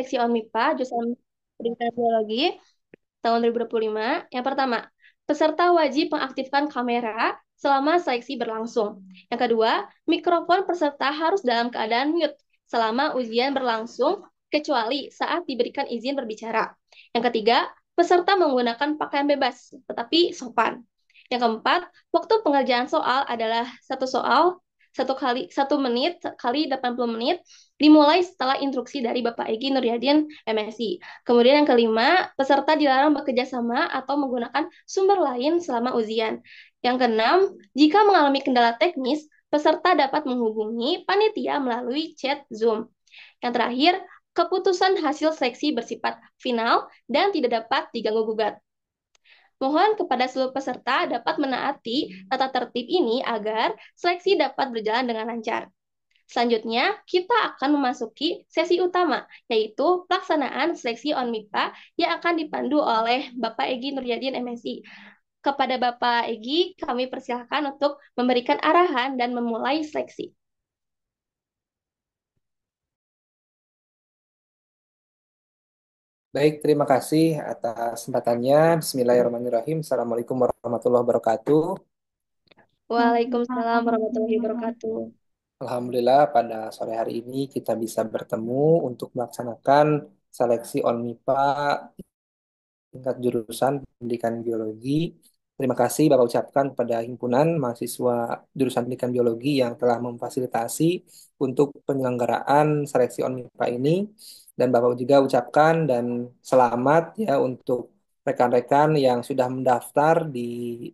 seleksi ONMIPA jurusan Pendidikan Biologi tahun 2025. Yang pertama, peserta wajib mengaktifkan kamera selama seleksi berlangsung. Yang kedua, mikrofon peserta harus dalam keadaan mute selama ujian berlangsung, kecuali saat diberikan izin berbicara. Yang ketiga, peserta menggunakan pakaian bebas, tetapi sopan. Yang keempat, waktu pengerjaan soal adalah satu soal, 1 menit kali 80 menit, dimulai setelah instruksi dari Bapak Egi Nuryadin, MSI. Kemudian yang kelima, peserta dilarang bekerja sama atau menggunakan sumber lain selama ujian. Yang keenam, jika mengalami kendala teknis, peserta dapat menghubungi panitia melalui chat Zoom. Yang terakhir, keputusan hasil seleksi bersifat final dan tidak dapat diganggu-gugat. Mohon kepada seluruh peserta dapat menaati tata tertib ini agar seleksi dapat berjalan dengan lancar. Selanjutnya, kita akan memasuki sesi utama, yaitu pelaksanaan seleksi ONMIPA yang akan dipandu oleh Bapak Egi Nuryadin, MSI. Kepada Bapak Egi, kami persilahkan untuk memberikan arahan dan memulai seleksi. Baik, terima kasih atas kesempatannya. Bismillahirrahmanirrahim. Assalamualaikum warahmatullahi wabarakatuh. Waalaikumsalam warahmatullahi wabarakatuh. Alhamdulillah pada sore hari ini kita bisa bertemu untuk melaksanakan seleksi ONMIPA tingkat jurusan Pendidikan Biologi. Terima kasih Bapak ucapkan kepada himpunan mahasiswa jurusan Pendidikan Biologi yang telah memfasilitasi untuk penyelenggaraan seleksi ONMIPA ini. Dan Bapak juga ucapkan dan selamat ya untuk rekan-rekan yang sudah mendaftar di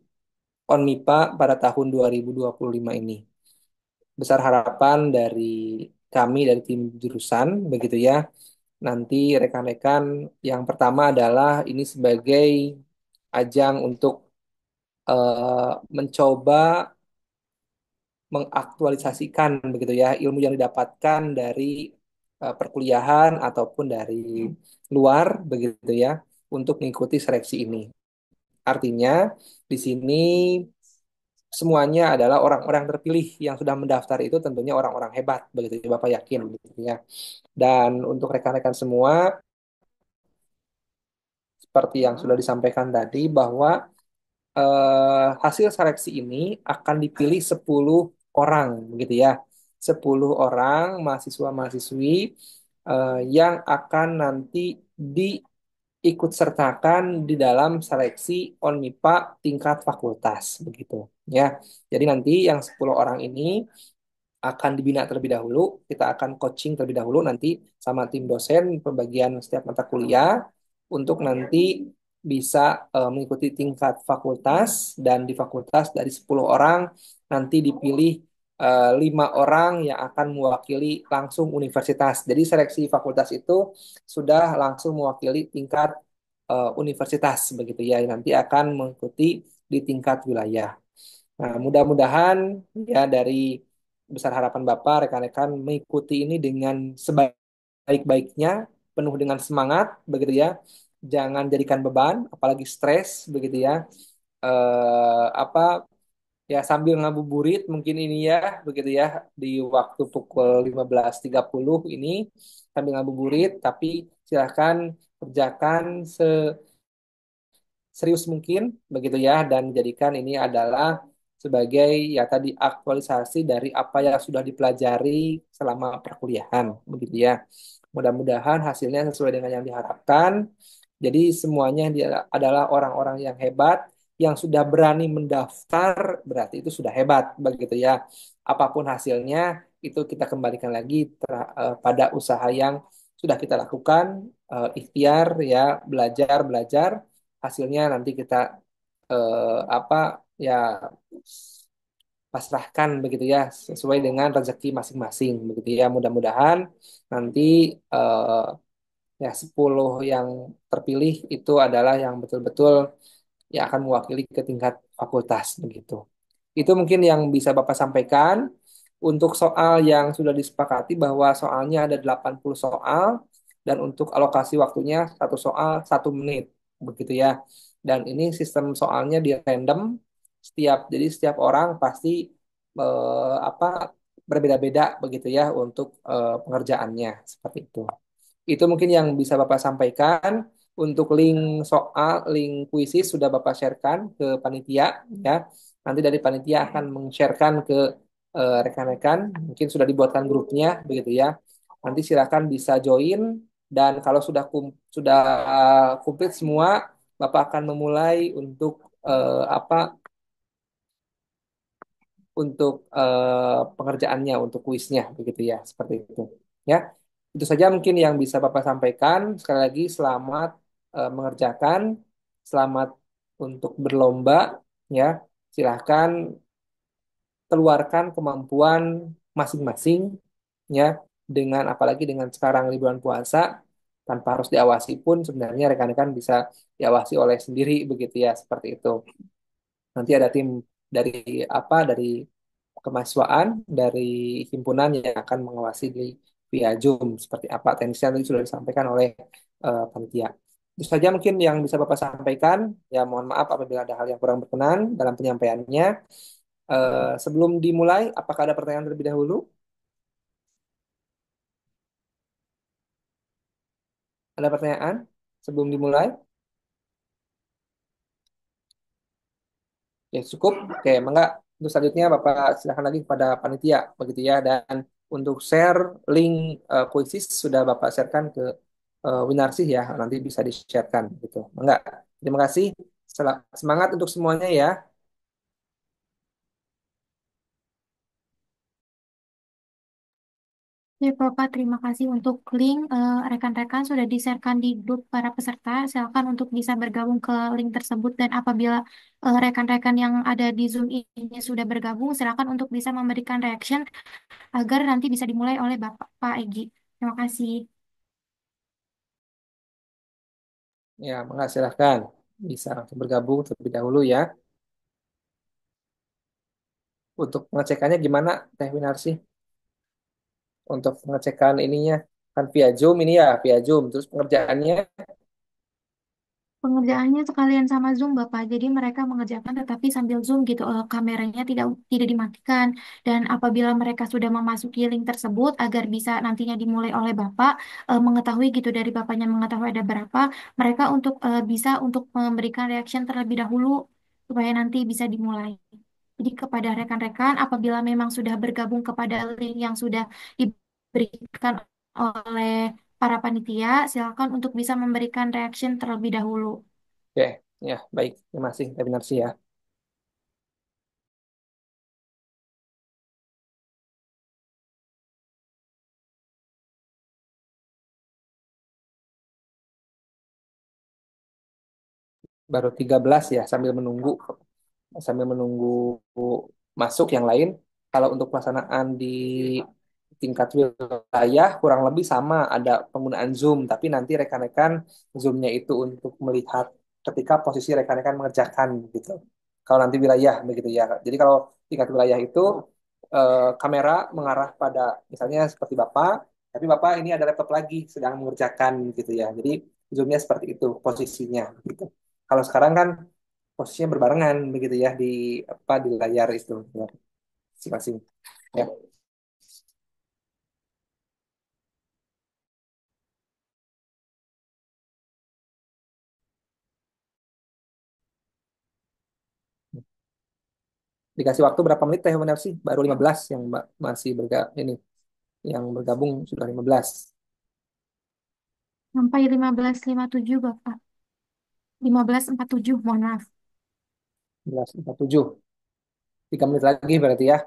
ONMIPA pada tahun 2025 ini. Besar harapan dari kami dari tim jurusan begitu ya. Nanti rekan-rekan yang pertama adalah ini sebagai ajang untuk mencoba mengaktualisasikan begitu ya ilmu yang didapatkan dari perkuliahan ataupun dari luar begitu ya untuk mengikuti seleksi ini. Artinya di sini semuanya adalah orang-orang terpilih yang sudah mendaftar itu tentunya orang-orang hebat begitu ya Bapak yakin begitu ya. Dan untuk rekan-rekan semua seperti yang sudah disampaikan tadi bahwa hasil seleksi ini akan dipilih 10 orang begitu ya. 10 orang mahasiswa-mahasiswi yang akan nanti diikut sertakan di dalam seleksi ONMIPA tingkat fakultas begitu ya. Jadi nanti yang 10 orang ini akan dibina terlebih dahulu, kita akan coaching terlebih dahulu nanti sama tim dosen pembagian setiap mata kuliah untuk nanti bisa mengikuti tingkat fakultas dan di fakultas dari 10 orang nanti dipilih 5 orang yang akan mewakili langsung universitas. Jadi seleksi fakultas itu sudah langsung mewakili tingkat universitas begitu ya. Nanti akan mengikuti di tingkat wilayah. Nah, mudah-mudahan ya dari besar harapan Bapak, rekan-rekan mengikuti ini dengan sebaik-baiknya, penuh dengan semangat, begitu ya. Jangan jadikan beban, apalagi stres, begitu ya. Apa ya sambil ngabuburit mungkin ini ya, begitu ya di waktu pukul 15.30 ini sambil ngabuburit, tapi silahkan kerjakan serius mungkin begitu ya dan jadikan ini adalah sebagai ya tadi aktualisasi dari apa yang sudah dipelajari selama perkuliahan begitu ya. Mudah-mudahan hasilnya sesuai dengan yang diharapkan. Jadi semuanya dia adalah orang-orang yang hebat yang sudah berani mendaftar berarti itu sudah hebat begitu ya. Apapun hasilnya itu kita kembalikan lagi pada usaha yang sudah kita lakukan, ikhtiar ya, belajar belajar hasilnya nanti kita apa ya pasrahkan begitu ya sesuai dengan rezeki masing-masing begitu ya mudah-mudahan nanti eh, ya 10 yang terpilih itu adalah yang betul-betul yang akan mewakili ke tingkat fakultas begitu. Itu mungkin yang bisa Bapak sampaikan. Untuk soal yang sudah disepakati bahwa soalnya ada 80 soal dan untuk alokasi waktunya satu soal 1 menit begitu ya. Dan ini sistem soalnya di random jadi setiap orang pasti apa berbeda-beda begitu ya untuk pengerjaannya seperti itu. Itu mungkin yang bisa Bapak sampaikan. Untuk link soal, link kuisis sudah Bapak sharekan ke panitia, ya. Nanti dari panitia akan meng-sharekan ke rekan-rekan. Mungkin sudah dibuatkan grupnya, begitu ya. Nanti silakan bisa join dan kalau sudah komplit semua, Bapak akan memulai untuk apa untuk pengerjaannya, untuk kuisnya, begitu ya, seperti itu. Ya, itu saja mungkin yang bisa Bapak sampaikan. Sekali lagi, selamat mengerjakan, selamat untuk berlomba, ya. Silahkan keluarkan kemampuan masing-masing, ya. Dengan apalagi dengan sekarang liburan puasa, tanpa harus diawasi pun sebenarnya rekan-rekan bisa diawasi oleh sendiri, begitu ya, seperti itu. Nanti ada tim dari dari kemahasiswaan, dari himpunan yang akan mengawasi di via Zoom seperti apa teknisnya tadi sudah disampaikan oleh panitia. Itu saja mungkin yang bisa Bapak sampaikan. Ya, mohon maaf apabila ada hal yang kurang berkenan dalam penyampaiannya. Sebelum dimulai, apakah ada pertanyaan terlebih dahulu? Ada pertanyaan sebelum dimulai? Ya, cukup. Oke, mangga. Untuk selanjutnya Bapak silakan lagi kepada panitia, begitu ya. Dan untuk share link quizzes sudah Bapak sharekan ke Winarsih ya. Nanti bisa di-sharekan gitu. Mangga. Terima kasih. Semangat untuk semuanya ya. Ya, Bapak, terima kasih untuk link rekan-rekan sudah di-sharekan di grup para peserta. Silakan untuk bisa bergabung ke link tersebut dan apabila rekan-rekan yang ada di Zoom ini sudah bergabung, silakan untuk bisa memberikan reaction agar nanti bisa dimulai oleh Bapak Pak Egi. Terima kasih. Ya, mangga silahkan. Bisa langsung bergabung terlebih dahulu ya. Untuk pengecekannya gimana, Teh Winarsih? Untuk pengecekan ininya kan via Zoom ini ya, via Zoom. Terus pengerjaannya Pengerjaannya sekalian sama Zoom, Bapak. Jadi mereka mengerjakan tetapi sambil Zoom gitu. Kameranya tidak dimatikan. Dan apabila mereka sudah memasuki link tersebut agar bisa nantinya dimulai oleh Bapak, mengetahui gitu dari Bapaknya mengetahui ada berapa, mereka untuk bisa untuk memberikan reaction terlebih dahulu supaya nanti bisa dimulai. Jadi kepada rekan-rekan apabila memang sudah bergabung kepada link yang sudah diberikan oleh para panitia, silakan untuk bisa memberikan reaction terlebih dahulu. oke, ya baik. Terima kasih, Teh Winarsih ya. Baru 13 ya, sambil menunggu masuk yang lain. Kalau untuk pelaksanaan di tingkat wilayah kurang lebih sama, ada penggunaan Zoom, tapi nanti rekan-rekan Zoom-nya itu untuk melihat ketika posisi rekan-rekan mengerjakan gitu. Kalau nanti wilayah begitu ya. Jadi kalau tingkat wilayah itu kamera mengarah pada misalnya seperti Bapak, tapi Bapak ini ada laptop lagi sedang mengerjakan gitu ya. Jadi Zoom-nya seperti itu posisinya gitu. Kalau sekarang kan posisinya berbarengan begitu ya di layar itu ya, masing-masing. Ya, dikasih waktu berapa menit Teh benar sih? Baru 15 yang masih ini yang bergabung sudah 15. Sampai 15.57, Bapak. 15.47, mohon maaf. 15.47. 3 menit lagi berarti ya.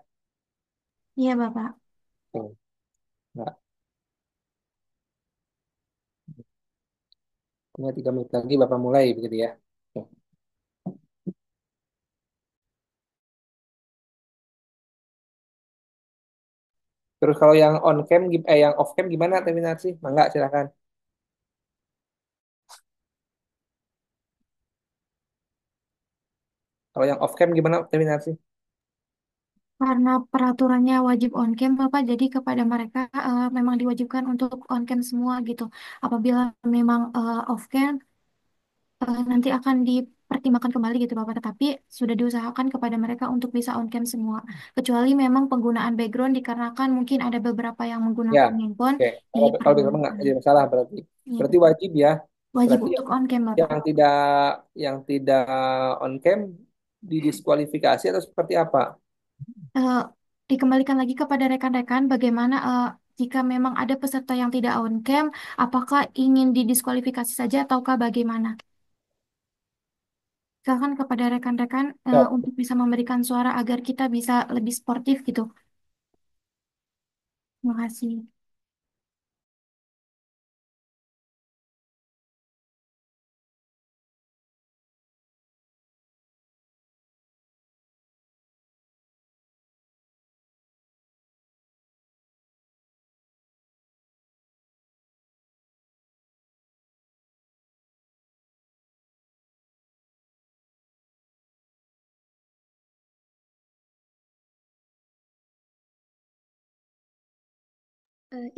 Iya, Bapak. Oke. Nah, punya 3 menit lagi Bapak mulai begitu ya. Oke. Terus kalau yang on cam yang off cam gimana Teh sih? Mangga silakan. Kalau yang off cam gimana Teh sih? Karena peraturannya wajib on cam, Bapak, jadi kepada mereka memang diwajibkan untuk on cam semua gitu. Apabila memang off cam, nanti akan dipertimbangkan kembali gitu Bapak, tetapi sudah diusahakan kepada mereka untuk bisa on cam semua. Kecuali memang penggunaan background dikarenakan mungkin ada beberapa yang Ya, menggunakan handphone oke. Kalau begitu nggak diperbolehkan. jadi masalah berarti. Iya Berarti Bapak. wajib ya. Wajib Berarti untuk on cam Bapak. yang tidak yang tidak on cam didiskualifikasi atau seperti apa? eh, Dikembalikan lagi kepada rekan-rekan bagaimana jika memang ada peserta yang tidak on cam, apakah ingin didiskualifikasi saja ataukah bagaimana? Silakan kepada rekan-rekan Ya, untuk bisa memberikan suara agar kita bisa lebih sportif gitu. Terima kasih.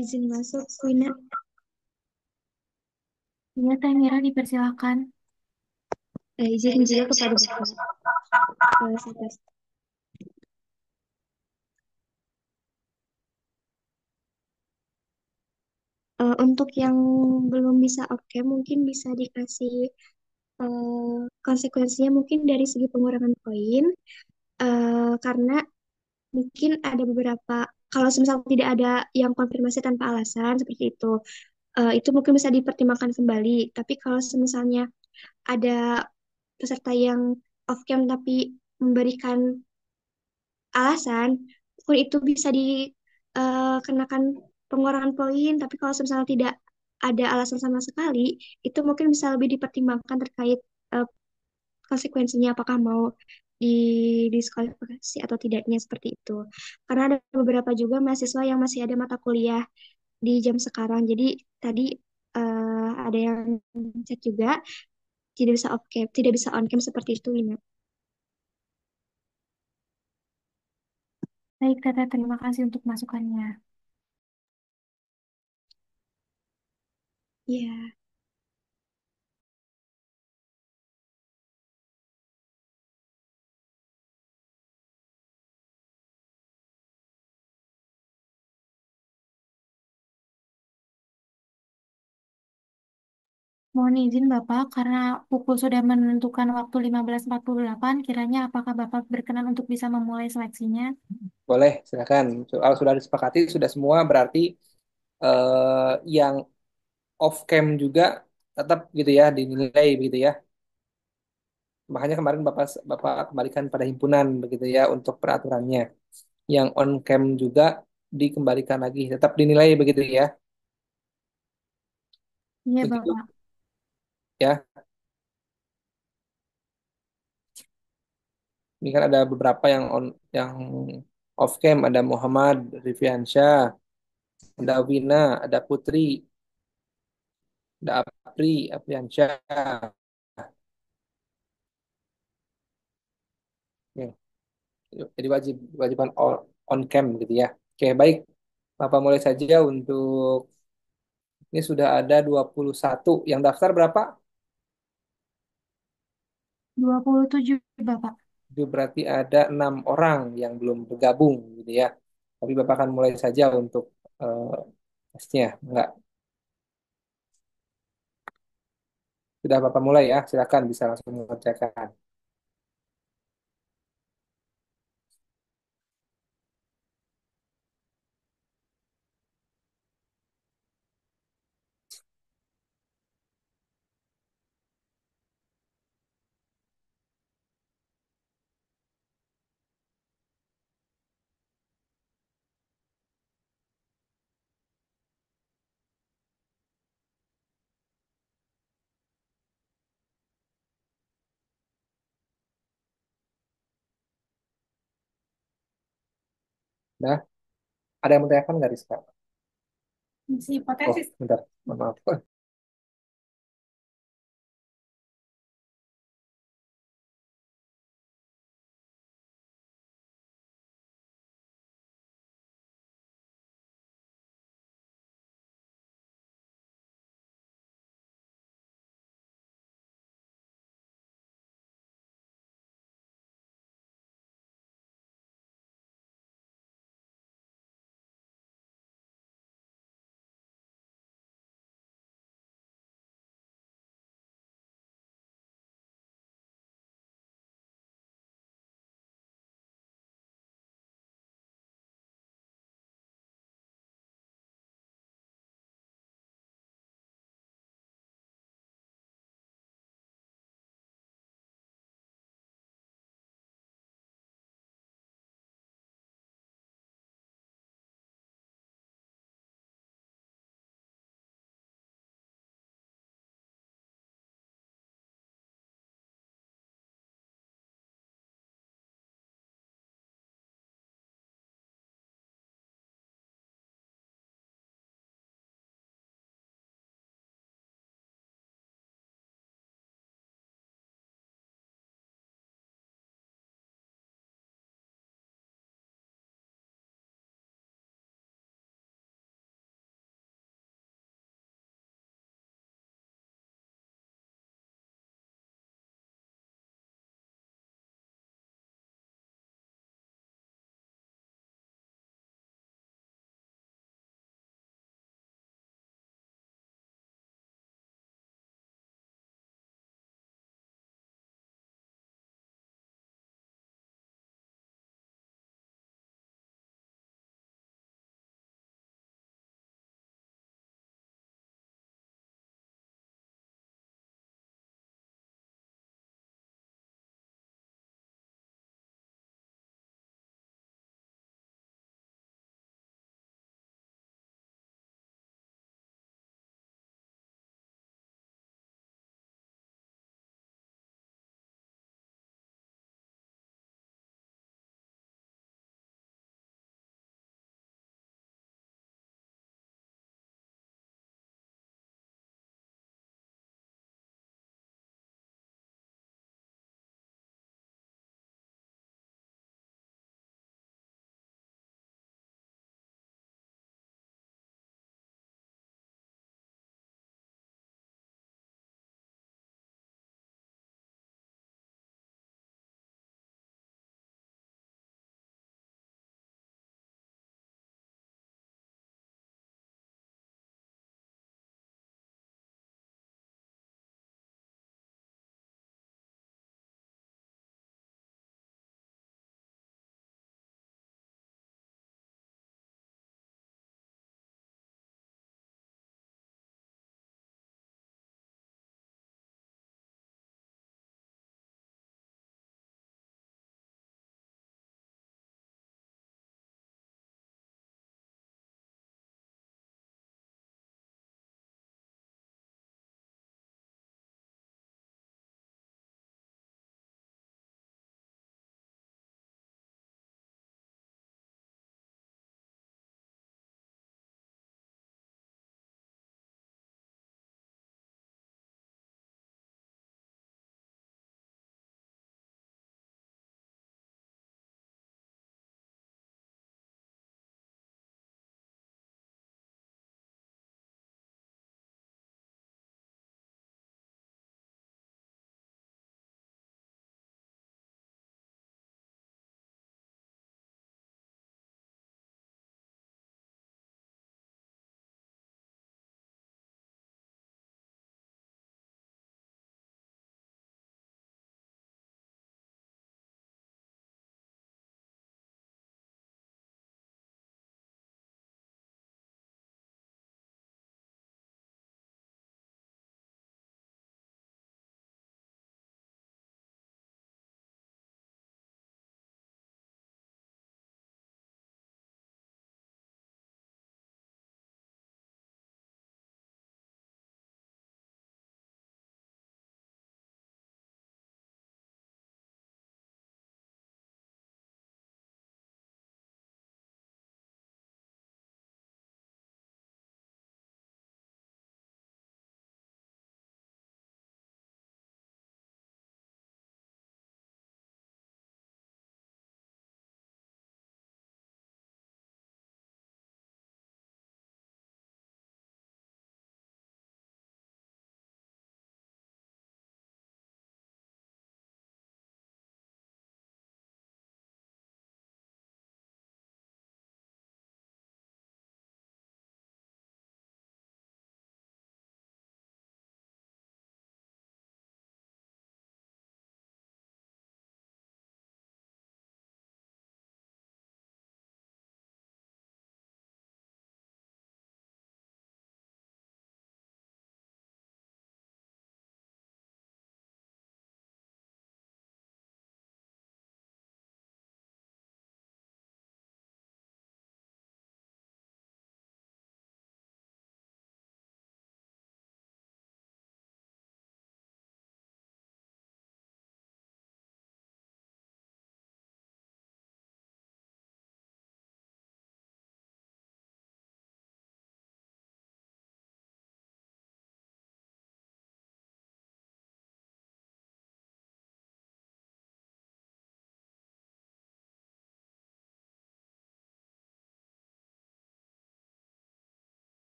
Izin masuk, Wina. Ya, Teh Mira dipersilakan. Izin juga kepada Bapak. Saya tes. Untuk yang belum bisa oke, mungkin bisa dikasih konsekuensinya mungkin dari segi pengurangan poin, karena mungkin ada beberapa, kalau misal tidak ada yang konfirmasi tanpa alasan seperti itu mungkin bisa dipertimbangkan kembali. Tapi kalau misalnya ada peserta yang off cam tapi memberikan alasan, pun itu bisa dikenakan pengurangan poin. Tapi kalau misalnya tidak ada alasan sama sekali, itu mungkin bisa lebih dipertimbangkan terkait eh, konsekuensinya, apakah mau didiskualifikasi atau tidaknya seperti itu. Karena ada beberapa juga mahasiswa yang masih ada mata kuliah di jam sekarang. Jadi tadi ada yang chat juga tidak bisa off cam, tidak bisa on cam seperti itu, Wina. Baik, Teteh, terima kasih untuk masukannya. Ya. Mohon izin Bapak, karena pukul sudah menentukan waktu 15.48, kiranya apakah Bapak berkenan untuk bisa memulai seleksinya? boleh, silakan. Soal sudah disepakati sudah semua berarti yang off cam juga tetap gitu ya dinilai begitu ya. Makanya kemarin Bapak Bapak kembalikan pada himpunan begitu ya untuk peraturannya. Yang on cam juga dikembalikan lagi, tetap dinilai begitu ya. Iya Begitu Bapak. ya. Ini kan ada beberapa yang off cam, ada Muhammad Rifiansyah, ada Wina, ada Putri, ada Apriansyah. Ya, jadi wajiban on cam gitu ya. Oke, baik. Bapak mulai saja untuk ini sudah ada 21. Yang daftar berapa? 27 Bapak. Itu berarti ada 6 orang yang belum bergabung gitu ya. Tapi Bapak akan mulai saja untuk eh, tesnya. Enggak. Sudah Bapak mulai ya. Silakan bisa langsung mengerjakan. Nah, ada yang mau tanyakan nggak Rizka? Misi Oh, hipotesis. bentar. Mohon maaf.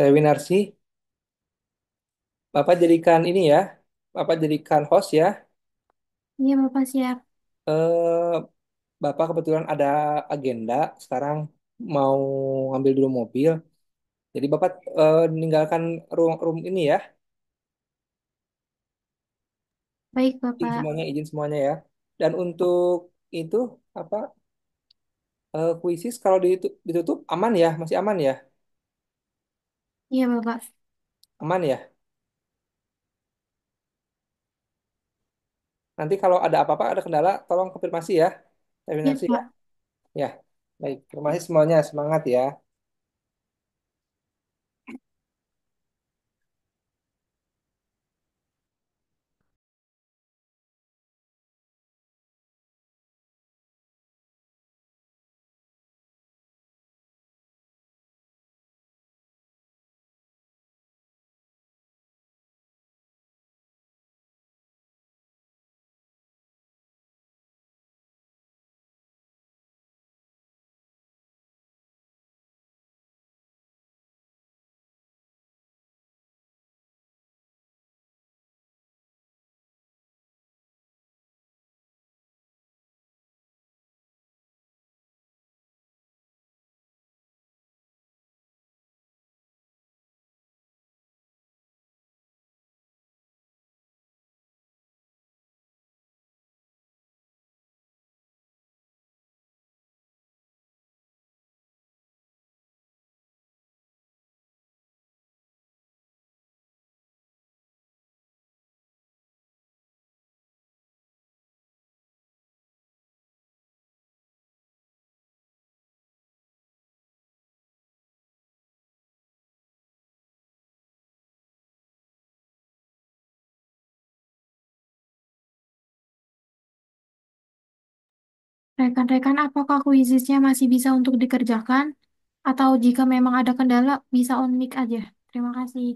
Saya Winarsi, Bapak jadikan ini ya, Bapak jadikan host ya. Iya, Bapak siap. Eh, Bapak kebetulan ada agenda, sekarang mau ngambil dulu mobil. Jadi Bapak meninggalkan ruang room ini ya. Baik, Izin Bapak. semuanya, izin semuanya ya. Dan untuk itu apa kuisis kalau ditutup aman ya, masih aman ya, Iya, Bapak. aman ya. Nanti kalau ada apa-apa, ada kendala, tolong konfirmasi ya, Iya, terminasi ya. Pak. Ya, baik. Terima kasih semuanya, semangat ya. Rekan-rekan, apakah kuisisnya masih bisa untuk dikerjakan? Atau jika memang ada kendala, bisa on mic aja. Terima kasih.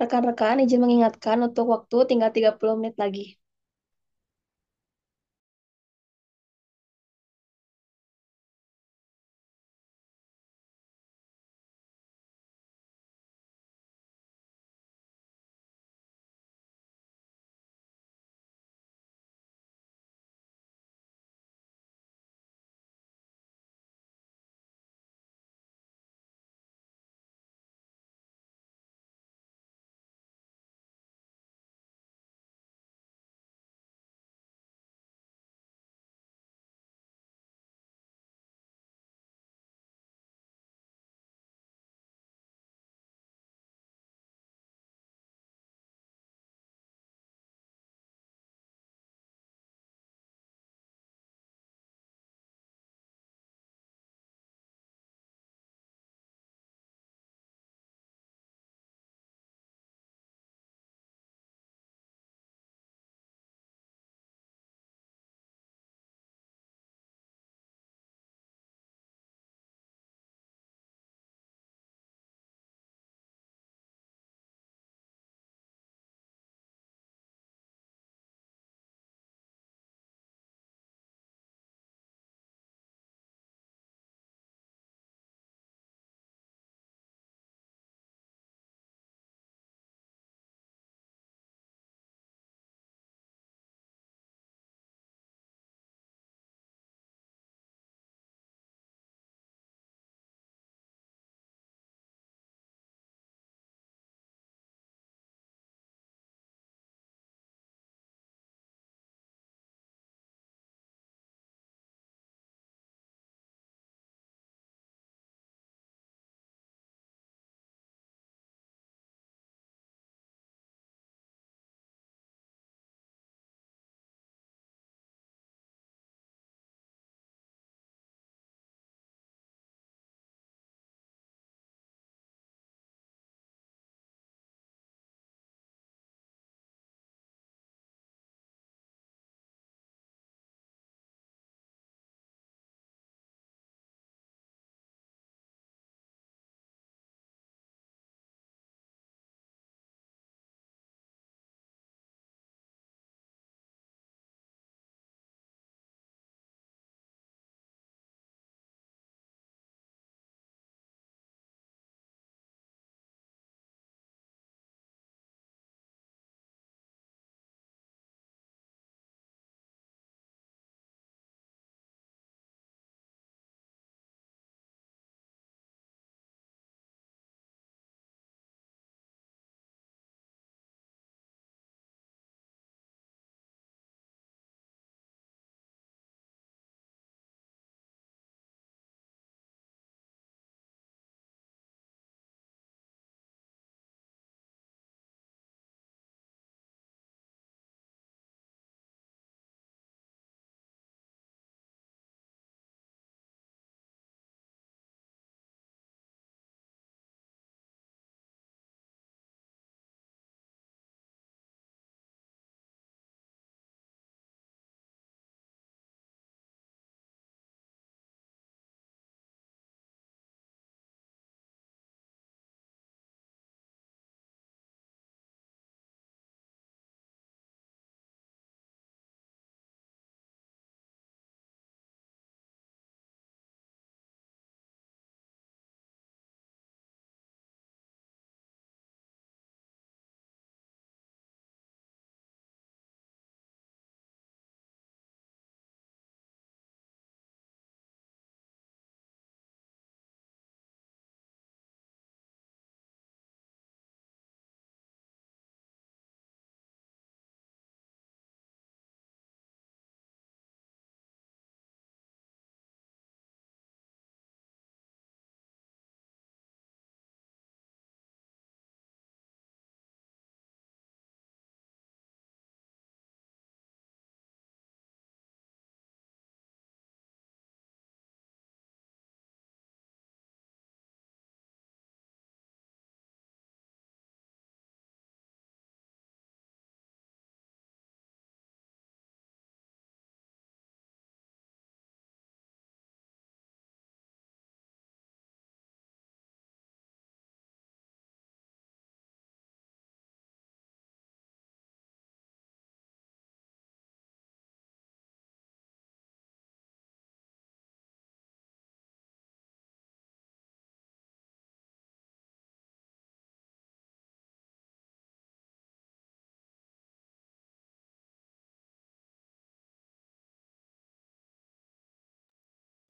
Rekan-rekan izin mengingatkan untuk waktu tinggal 30 menit lagi.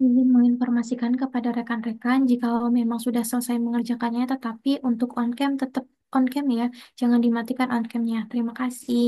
Ingin menginformasikan kepada rekan-rekan jika memang sudah selesai mengerjakannya, tetapi untuk on-cam tetap on-cam ya, jangan dimatikan on-camnya. Terima kasih.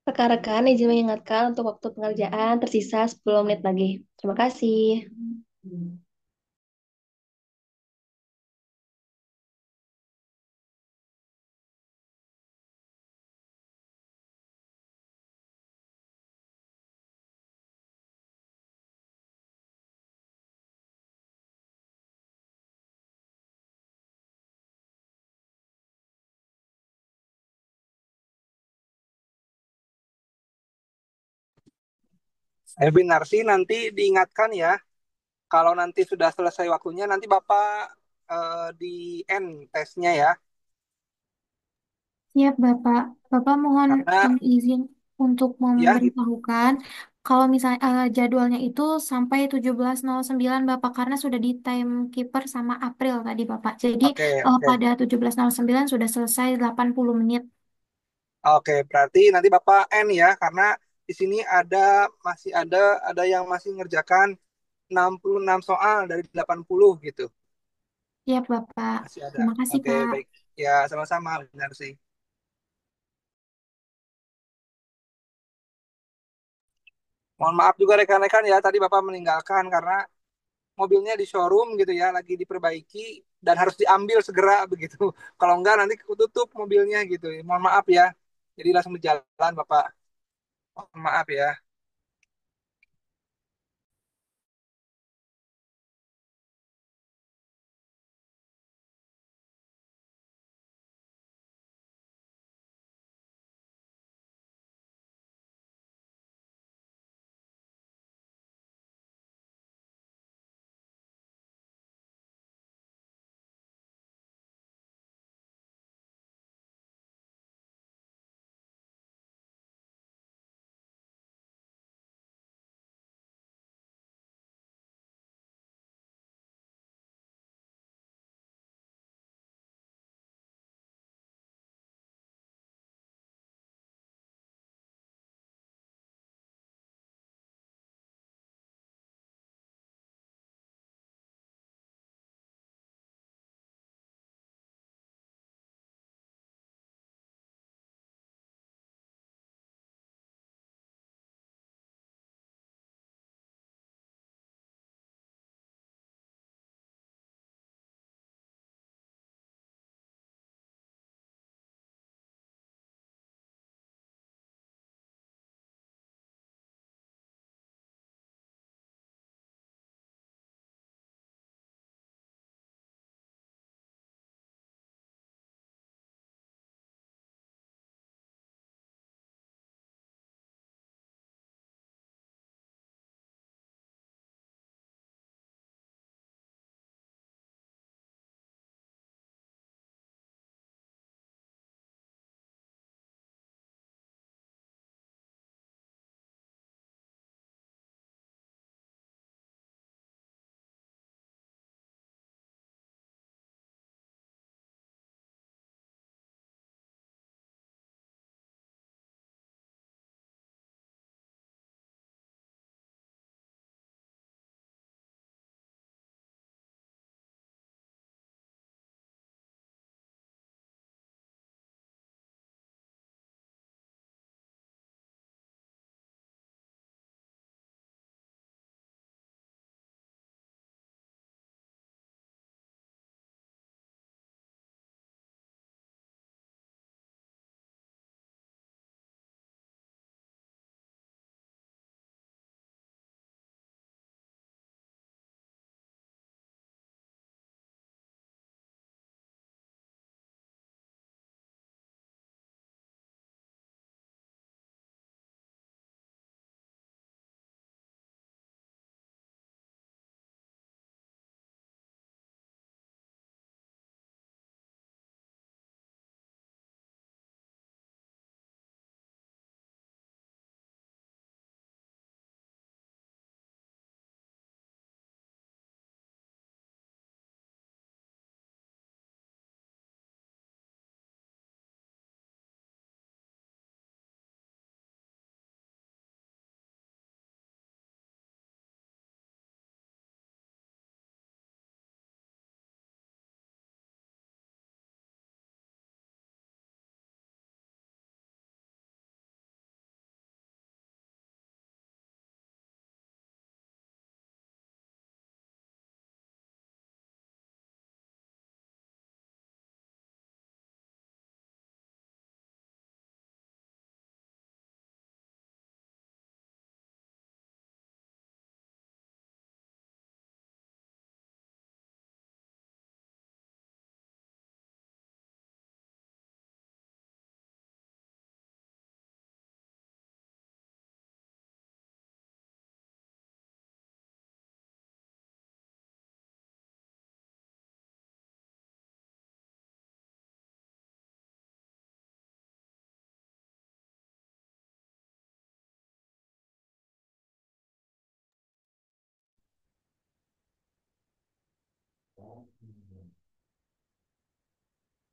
Rekan-rekan izin mengingatkan untuk waktu pengerjaan tersisa 10 menit lagi. Terima kasih. Benar sih, nanti diingatkan ya, kalau nanti sudah selesai waktunya, nanti Bapak di end tesnya ya. Siap, Bapak. Bapak mohon Karena izin untuk ya gitu. memberitahukan kalau misalnya jadwalnya itu sampai 17.09 Bapak karena sudah di timekeeper sama April tadi Bapak. Jadi Oke, oke. pada 17.09 sudah selesai 80 menit. Oke, berarti nanti Bapak end ya, karena di sini masih ada yang masih ngerjakan 66 soal dari 80 gitu. Siap, Bapak. Masih ada. Terima kasih, Oke, Pak. baik. Ya, sama-sama, benar sih. Mohon maaf juga rekan-rekan ya, tadi Bapak meninggalkan karena mobilnya di showroom gitu ya, lagi diperbaiki dan harus diambil segera begitu. Kalau enggak nanti ketutup mobilnya gitu. Mohon maaf ya. Jadi langsung di jalan Bapak. Mohon maaf ya.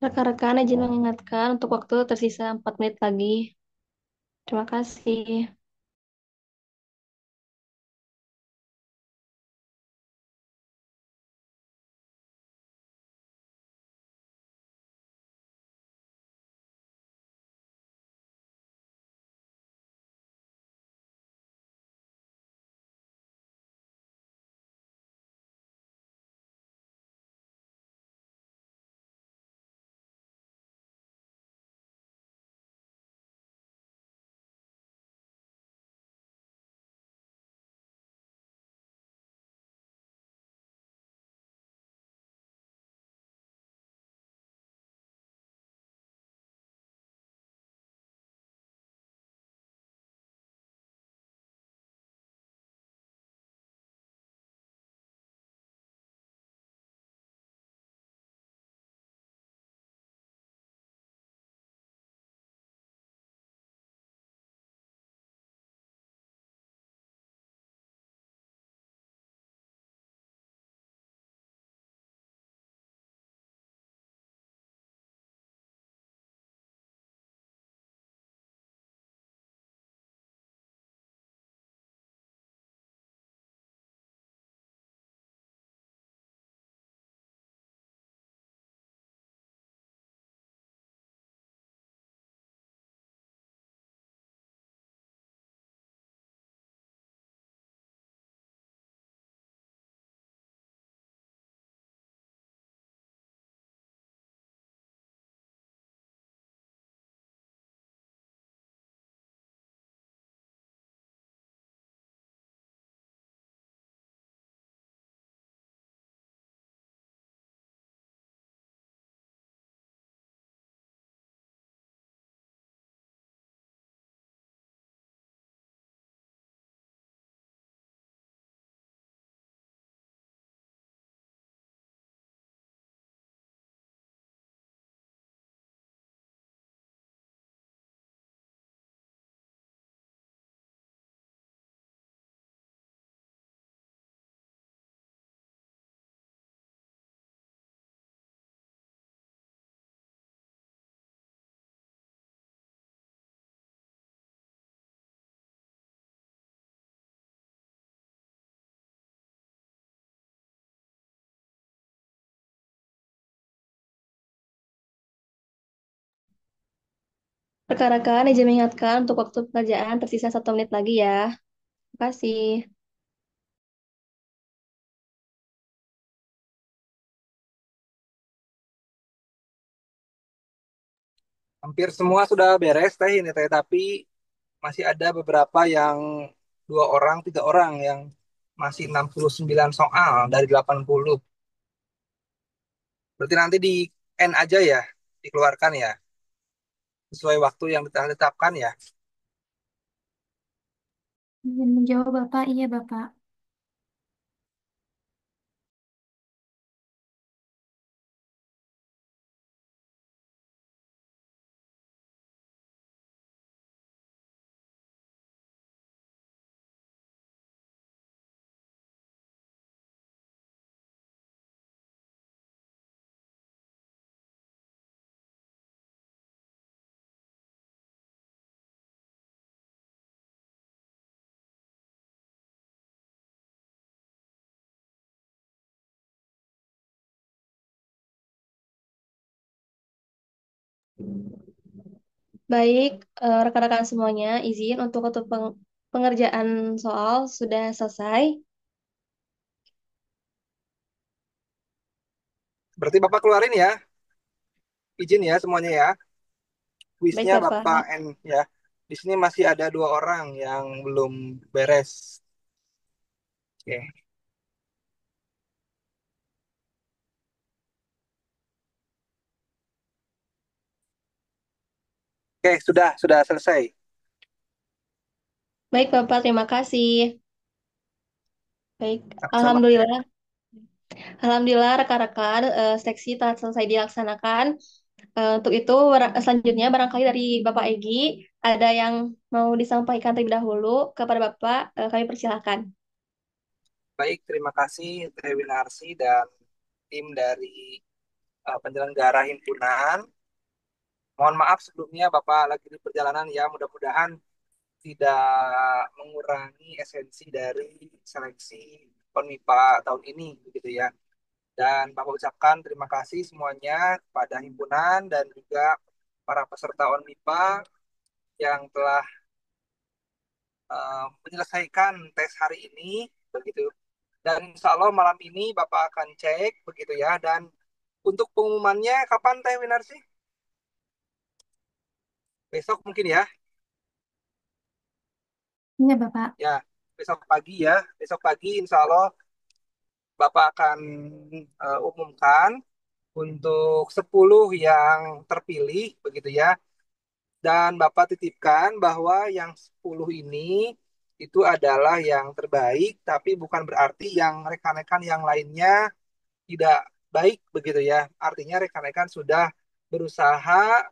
Rekan-rekan izin mengingatkan untuk waktu tersisa 4 menit lagi. Terima kasih. Rekan-rekan izin mengingatkan untuk waktu pekerjaan tersisa 1 menit lagi ya. Terima kasih. Hampir semua sudah beres teh ini teh, tapi masih ada beberapa yang 2 orang, 3 orang yang masih 69 soal dari 80. Berarti nanti di end aja ya, dikeluarkan ya, sesuai waktu yang telah ditetapkan ya. Izin menjawab Bapak, iya Bapak. Baik, rekan-rekan semuanya, izin untuk pengerjaan soal sudah selesai. Berarti Bapak keluarin ya, izin ya semuanya ya. Baik, Kuisnya Bapak. Bapak end ya. Di sini masih ada 2 orang yang belum beres. Oke, Oke, sudah selesai. Baik, Bapak. Terima kasih. Baik, Sama. Alhamdulillah. Alhamdulillah, rekan-rekan, seksi telah selesai dilaksanakan. Untuk itu, selanjutnya barangkali dari Bapak Egi, ada yang mau disampaikan terlebih dahulu kepada Bapak, kami persilahkan. Baik, terima kasih Teh Winarsi dan tim dari penyelenggara himpunan. Mohon maaf sebelumnya Bapak lagi di perjalanan ya, mudah-mudahan tidak mengurangi esensi dari seleksi PONMIPA tahun ini begitu ya. Dan Bapak ucapkan terima kasih semuanya kepada himpunan dan juga para peserta ONMIPA yang telah menyelesaikan tes hari ini begitu. Dan insya Allah malam ini Bapak akan cek begitu ya. Dan untuk pengumumannya kapan Teh Winarsi? Besok mungkin ya. Iya, Bapak. Ya, besok pagi ya. Besok pagi insya Allah Bapak akan umumkan untuk 10 yang terpilih begitu ya. Dan Bapak titipkan bahwa yang 10 ini itu adalah yang terbaik, tapi bukan berarti yang rekan-rekan yang lainnya tidak baik begitu ya. Artinya rekan-rekan sudah berusaha,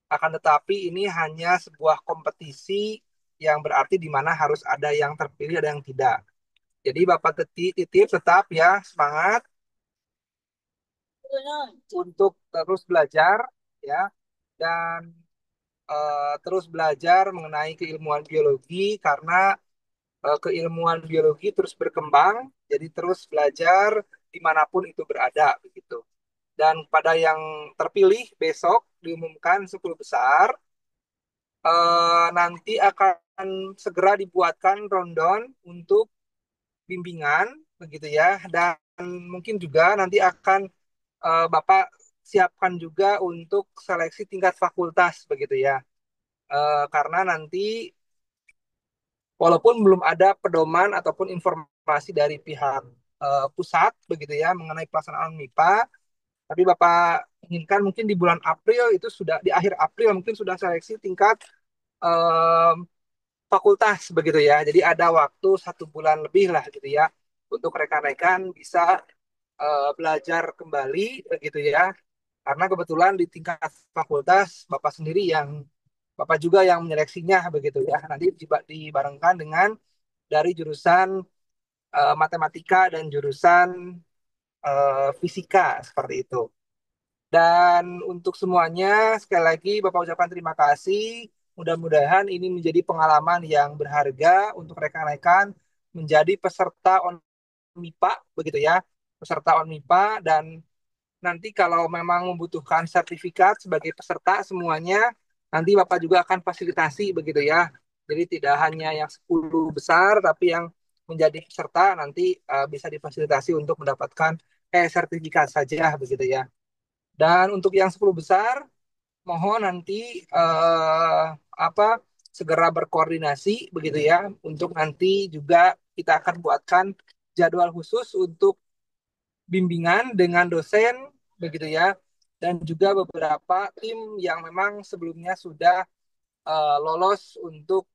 akan tetapi ini hanya sebuah kompetisi yang berarti di mana harus ada yang terpilih, ada yang tidak. Jadi Bapak titip tetap ya semangat untuk terus belajar ya dan terus belajar mengenai keilmuan biologi karena keilmuan biologi terus berkembang, jadi terus belajar dimanapun itu berada begitu. Dan pada yang terpilih besok diumumkan 10 besar, nanti akan segera dibuatkan rundown untuk bimbingan begitu ya, dan mungkin juga nanti akan Bapak siapkan juga untuk seleksi tingkat fakultas begitu ya. Karena nanti walaupun belum ada pedoman ataupun informasi dari pihak pusat begitu ya mengenai pelaksanaan MIPA, tapi Bapak inginkan mungkin di bulan April itu sudah di akhir April mungkin sudah seleksi tingkat eh, fakultas begitu ya. Jadi ada waktu 1 bulan lebih lah gitu ya untuk rekan-rekan bisa belajar kembali begitu ya. Karena kebetulan di tingkat fakultas Bapak sendiri yang Bapak juga yang menyeleksinya begitu ya. Nanti dibarengkan dengan dari jurusan matematika dan jurusan fisika seperti itu. Dan untuk semuanya, sekali lagi Bapak ucapkan terima kasih. Mudah-mudahan ini menjadi pengalaman yang berharga untuk rekan-rekan menjadi peserta ONMIPA, begitu ya, peserta ONMIPA. Dan nanti kalau memang membutuhkan sertifikat sebagai peserta semuanya, nanti Bapak juga akan fasilitasi, begitu ya. Jadi tidak hanya yang 10 besar, tapi yang menjadi peserta nanti bisa difasilitasi untuk mendapatkan sertifikat saja, begitu ya. Dan untuk yang 10 besar, mohon nanti eh, apa segera berkoordinasi begitu ya untuk nanti juga kita akan buatkan jadwal khusus untuk bimbingan dengan dosen begitu ya dan juga beberapa tim yang memang sebelumnya sudah lolos untuk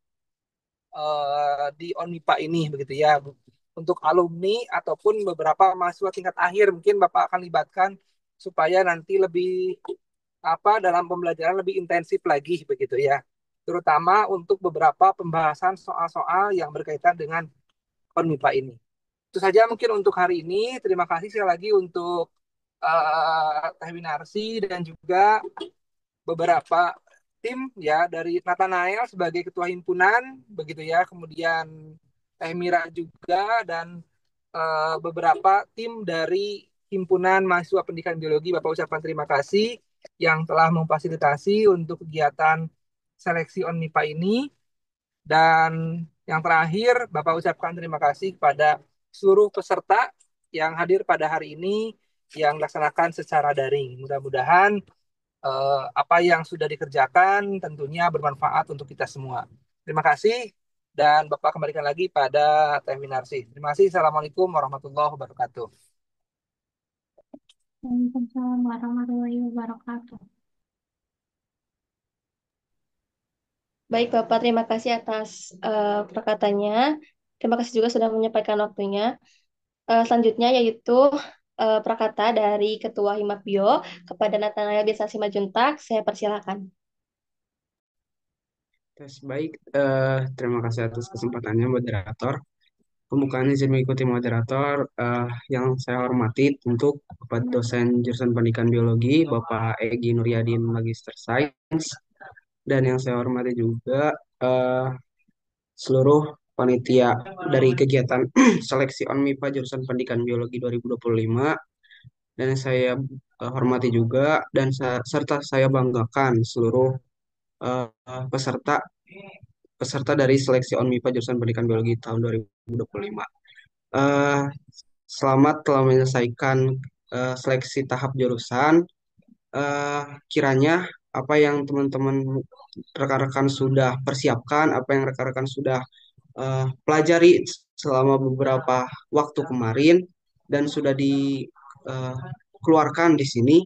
di ONMIPA ini begitu ya. Untuk alumni ataupun beberapa mahasiswa tingkat akhir mungkin Bapak akan libatkan supaya nanti lebih dalam pembelajaran lebih intensif lagi begitu ya. Terutama untuk beberapa pembahasan soal-soal yang berkaitan dengan ONMIPA ini. Itu saja mungkin untuk hari ini. Terima kasih sekali lagi untuk Teh Winarsi dan juga beberapa tim ya dari Nathanael sebagai ketua himpunan begitu ya, kemudian Teh Mira juga dan beberapa tim dari himpunan mahasiswa pendidikan biologi. Bapak ucapkan terima kasih yang telah memfasilitasi untuk kegiatan seleksi ONMIPA ini. Dan yang terakhir Bapak ucapkan terima kasih kepada seluruh peserta yang hadir pada hari ini yang dilaksanakan secara daring. Mudah-mudahan apa yang sudah dikerjakan tentunya bermanfaat untuk kita semua. Terima kasih dan Bapak kembalikan lagi pada Teh Winarsi. Terima kasih. Assalamualaikum warahmatullahi wabarakatuh. Waalaikumsalam warahmatullahi wabarakatuh. Baik, Bapak, terima kasih atas perkataannya. Terima kasih juga sudah menyampaikan waktunya. Selanjutnya yaitu prakata dari Ketua Himakbio kepada Nathanael Biasa Simajuntak. Saya persilakan. Tes baik, terima kasih atas kesempatannya moderator. pembukaan izin mengikuti moderator. Yang saya hormati untuk Bapak dosen jurusan Pendidikan Biologi, Bapak Egi Nuryadin Magister Sains, dan yang saya hormati juga seluruh panitia dari kegiatan seleksi ONMIPA jurusan Pendidikan Biologi 2025, dan saya hormati juga dan serta saya banggakan seluruh eh, peserta peserta dari seleksi ONMIPA jurusan Pendidikan Biologi tahun 2025. Eh, Selamat telah menyelesaikan seleksi tahap jurusan. Eh, Kiranya apa yang teman-teman rekan-rekan sudah persiapkan, apa yang rekan-rekan sudah pelajari selama beberapa waktu kemarin dan sudah dikeluarkan di sini,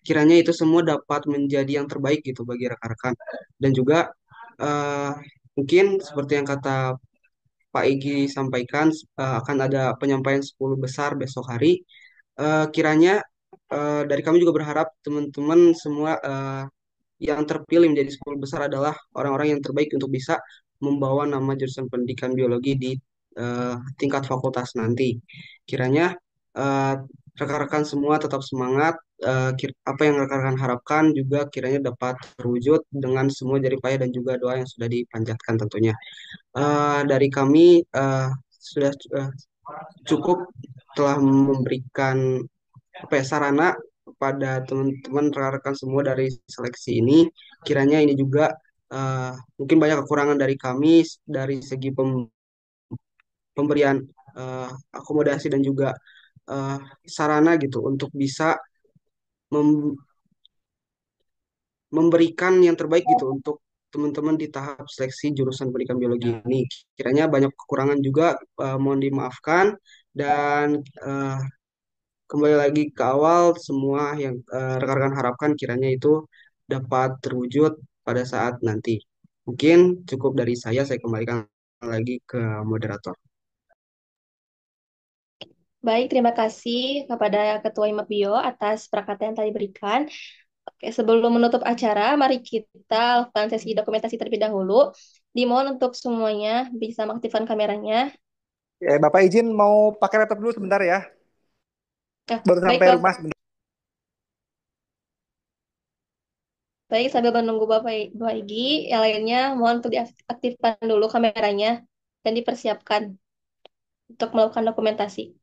kiranya itu semua dapat menjadi yang terbaik gitu bagi rekan-rekan. Dan juga eh, mungkin seperti yang kata Pak Igi sampaikan, akan ada penyampaian 10 besar besok hari. Kiranya dari kami juga berharap teman-teman semua yang terpilih menjadi 10 besar adalah orang-orang yang terbaik untuk bisa membawa nama jurusan pendidikan biologi di tingkat fakultas nanti. Kiranya eh, rekan-rekan semua tetap semangat. Apa yang rekan-rekan harapkan juga kiranya dapat terwujud dengan semua jerih payah dan juga doa yang sudah dipanjatkan tentunya. Dari kami sudah cukup telah memberikan apa ya, sarana kepada teman-teman rekan-rekan semua dari seleksi ini. Kiranya ini juga mungkin banyak kekurangan dari kami dari segi pemberian akomodasi dan juga eh, sarana gitu untuk bisa mem- memberikan yang terbaik gitu untuk teman-teman di tahap seleksi jurusan pendidikan biologi ini. Kiranya banyak kekurangan juga, mohon dimaafkan, dan kembali lagi ke awal, semua yang rekan-rekan harapkan kiranya itu dapat terwujud pada saat nanti. Mungkin cukup dari saya kembalikan lagi ke moderator. Baik, terima kasih kepada Ketua IMAP Bio atas perkataan yang tadi berikan. Oke, sebelum menutup acara, mari kita lakukan sesi dokumentasi terlebih dahulu. Dimohon untuk semuanya bisa mengaktifkan kameranya. Bapak izin mau pakai laptop dulu sebentar ya. Nah, Baru baik, sampai rumah Bapak. sebentar. Baik, sambil menunggu Bapak Igi, yang lainnya mohon untuk diaktifkan dulu kameranya dan dipersiapkan untuk melakukan dokumentasi.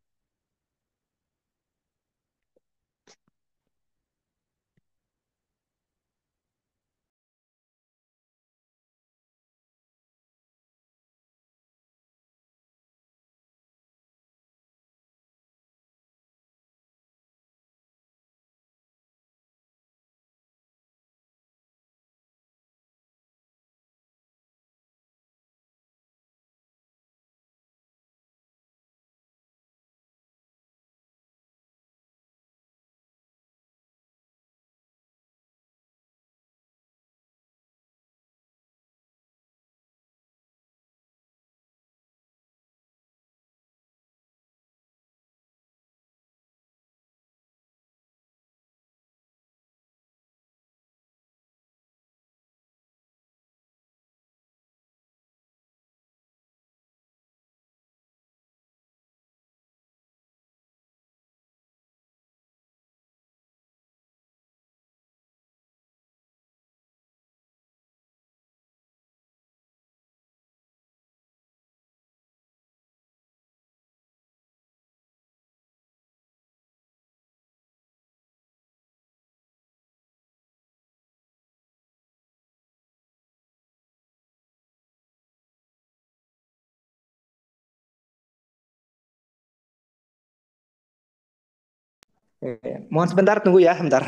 Mohon sebentar, tunggu ya, sebentar.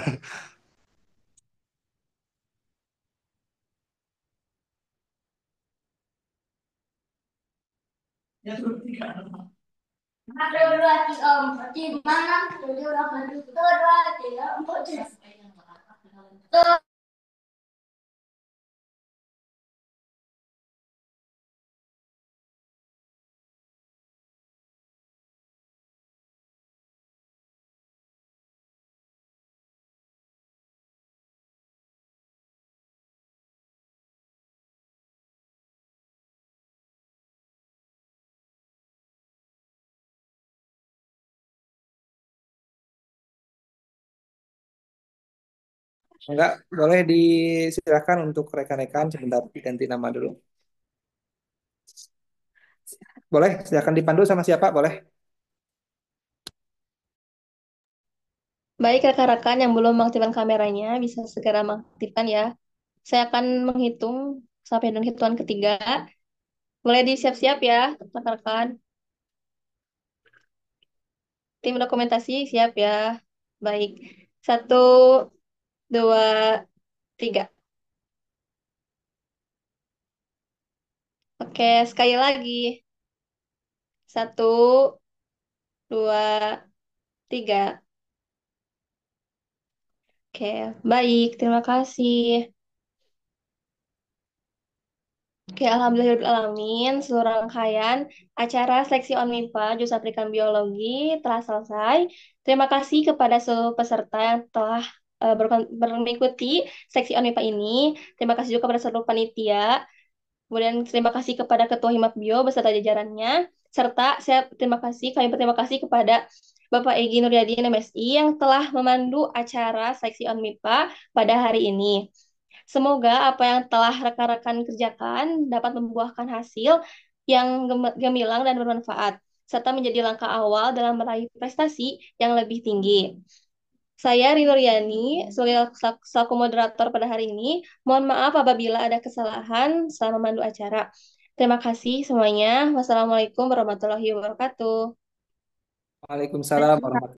Enggak, boleh disilakan untuk rekan-rekan sebentar diganti nama dulu. Boleh, silakan dipandu sama siapa? Boleh. Baik, rekan-rekan yang belum mengaktifkan kameranya bisa segera mengaktifkan ya. Saya akan menghitung sampai dengan hitungan ketiga. Boleh disiap-siap ya, rekan-rekan. Tim dokumentasi siap ya. Baik. Satu, dua, tiga. Oke, sekali lagi. Satu, dua, tiga. Oke, baik. Terima kasih. Oke, alhamdulillahirrahmanirrahim. Seluruh rangkaian acara seleksi ONMIPA jurusan Pendidikan Biologi telah selesai. Terima kasih kepada seluruh peserta yang telah mengikuti seleksi ONMIPA ini. Terima kasih juga kepada seluruh panitia. Kemudian terima kasih kepada Ketua Himat Bio beserta jajarannya. Serta kami berterima kasih kepada Bapak Egy Nuryadin MSI yang telah memandu acara seleksi ONMIPA pada hari ini. Semoga apa yang telah rekan-rekan kerjakan dapat membuahkan hasil yang gemilang dan bermanfaat, serta menjadi langkah awal dalam meraih prestasi yang lebih tinggi. Saya Rino Riani, sebagai selaku moderator pada hari ini, mohon maaf apabila ada kesalahan selama memandu acara. Terima kasih semuanya. Wassalamualaikum warahmatullahi wabarakatuh. Waalaikumsalam warahmatullahi